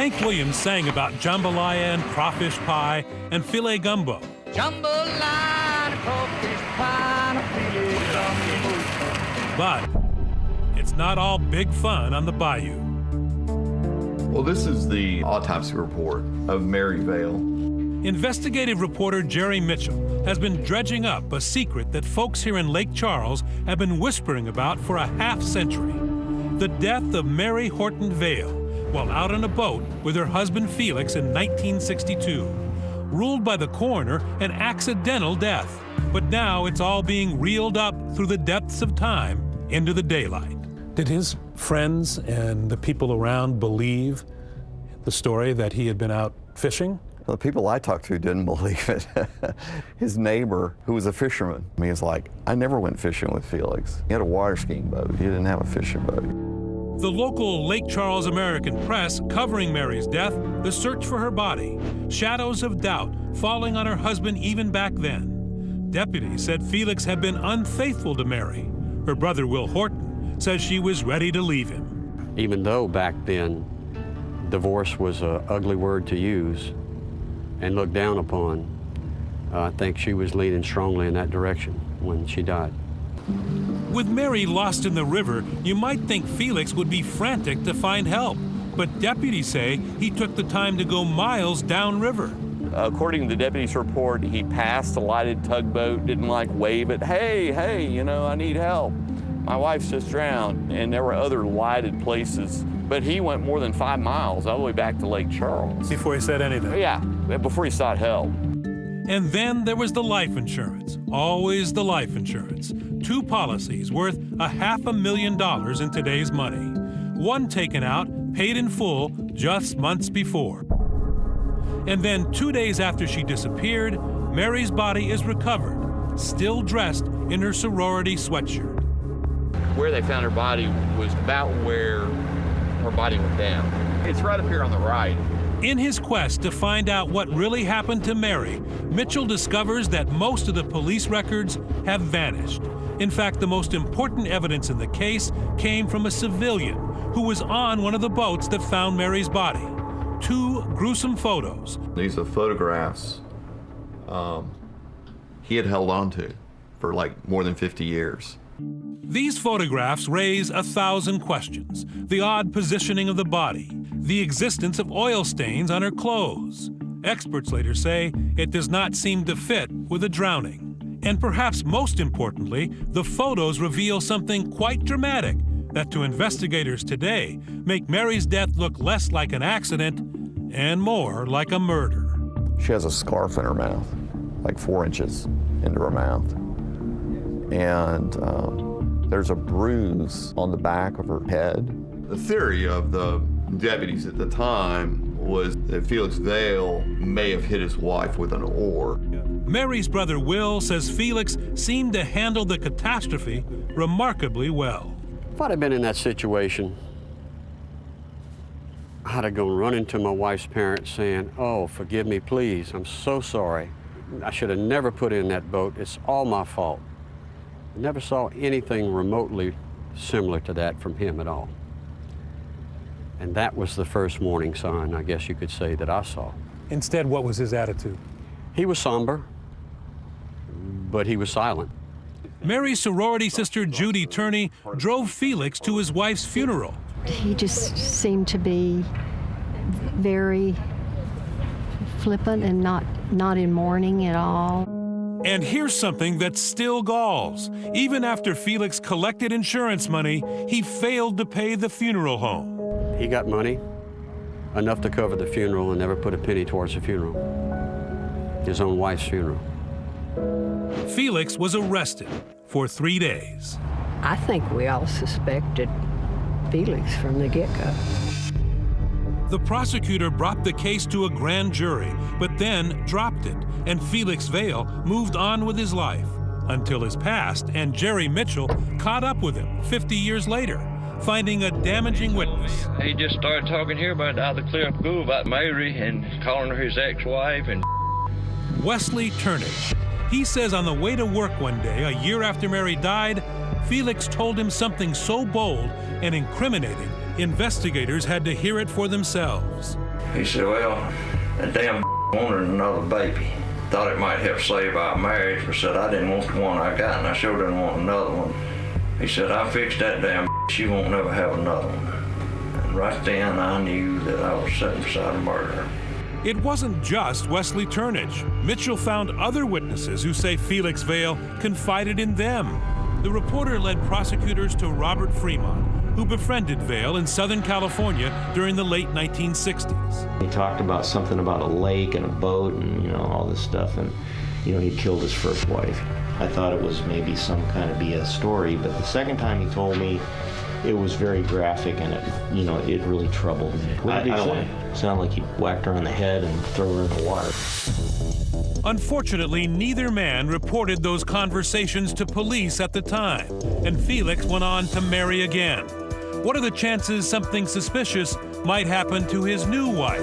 Hank Williams sang about jambalaya and crawfish pie and filet gumbo. Jambalaya and crawfish pie and filet gumbo. But it's not all big fun on the bayou. Well, this is the autopsy report of Mary Vail. Investigative reporter Jerry Mitchell has been dredging up a secret that folks here in Lake Charles have been whispering about for a half-century. The death of Mary Horton Vail while out on a boat with her husband Felix in 1962. Ruled by the coroner an accidental death. But now it's all being reeled up through the depths of time into the daylight. Did his friends and the people around believe the story that he had been out fishing? Well, the people I talked to didn't believe it. His neighbor, who was a fisherman, he was like, I never went fishing with Felix. He had a water skiing boat. He didn't have a fishing boat. The local Lake Charles American press covering Mary's death, the search for her body, shadows of doubt falling on her husband even back then. Deputies said Felix had been unfaithful to Mary. Her brother, Will Horton, says she was ready to leave him. Even though back then divorce was an ugly word to use and looked down upon, I think she was leaning strongly in that direction when she died. With Mary lost in the river, you might think Felix would be frantic to find help. But deputies say he took the time to go miles downriver. According to the deputy's report, he passed a lighted tugboat, didn't wave it, hey, you know, I need help. My wife's just drowned, and there were other lighted places. But he went more than 5 miles all the way back to Lake Charles. Before he said anything? Yeah, before he sought help. And then there was the life insurance, always the life insurance. 2 policies worth $500,000 in today's money. One taken out, paid in full, just months before. And then 2 days after she disappeared, Mary's body is recovered, still dressed in her sorority sweatshirt. Where they found her body was about where her body went down. It's right up here on the right. In his quest to find out what really happened to Mary, Mitchell discovers that most of the police records have vanished. In fact, the most important evidence in the case came from a civilian who was on one of the boats that found Mary's body. 2 gruesome photos. These are photographs he had held on to for more than 50 years. These photographs raise 1,000 questions. The odd positioning of the body, the existence of oil stains on her clothes. Experts later say it does not seem to fit with a drowning. And perhaps most importantly, the photos reveal something quite dramatic that to investigators today make Mary's death look less like an accident and more like a murder. She has a scarf in her mouth, 4 inches into her mouth. And there's a bruise on the back of her head. The theory of the deputies at the time was that Felix Vail may have hit his wife with an oar. Mary's brother Will says Felix seemed to handle the catastrophe remarkably well. If I'd have been in that situation, I'd have gone running to my wife's parents saying, oh, forgive me, please, I'm so sorry. I should have never put in that boat, it's all my fault. Never saw anything remotely similar to that from him at all. And that was the first warning sign, I guess you could say, that I saw. Instead, what was his attitude? He was somber, but he was silent. Mary's sorority sister Judy Turney drove Felix to his wife's funeral. He just seemed to be very flippant and not in mourning at all. And here's something that still galls. Even after Felix collected insurance money, he failed to pay the funeral home. He got money, enough to cover the funeral, and never put a penny towards the funeral. His own wife's funeral. Felix was arrested for 3 days. I think we all suspected Felix from the get-go. The prosecutor brought the case to a grand jury, but then dropped it, and Felix Vail moved on with his life until his past and Jerry Mitchell caught up with him 50 years later, finding a damaging witness. He just started talking here about out of the clear blue about Mary and calling her his ex-wife and Wesley Turnage. He says on the way to work one day, a year after Mary died, Felix told him something so bold and incriminating, investigators had to hear it for themselves. He said, well, that damn wanted another baby. Thought it might help save our marriage, but said I didn't want the one I got, and I sure didn't want another one. He said, I fixed that damn she won't never have another one. And right then I knew that I was sitting beside a murderer. It wasn't just Wesley Turnage. Mitchell found other witnesses who say Felix Vail confided in them. The reporter led prosecutors to Robert Fremont, who befriended Vail in Southern California during the late 1960s. He talked about something about a lake and a boat and, all this stuff, and, he killed his first wife. I thought it was maybe some kind of BS story, but the second time he told me, it was very graphic, and it really troubled me. I don't want to sound like he whacked her on the head and throw her in the water. Unfortunately, neither man reported those conversations to police at the time, and Felix went on to marry again. What are the chances something suspicious might happen to his new wife?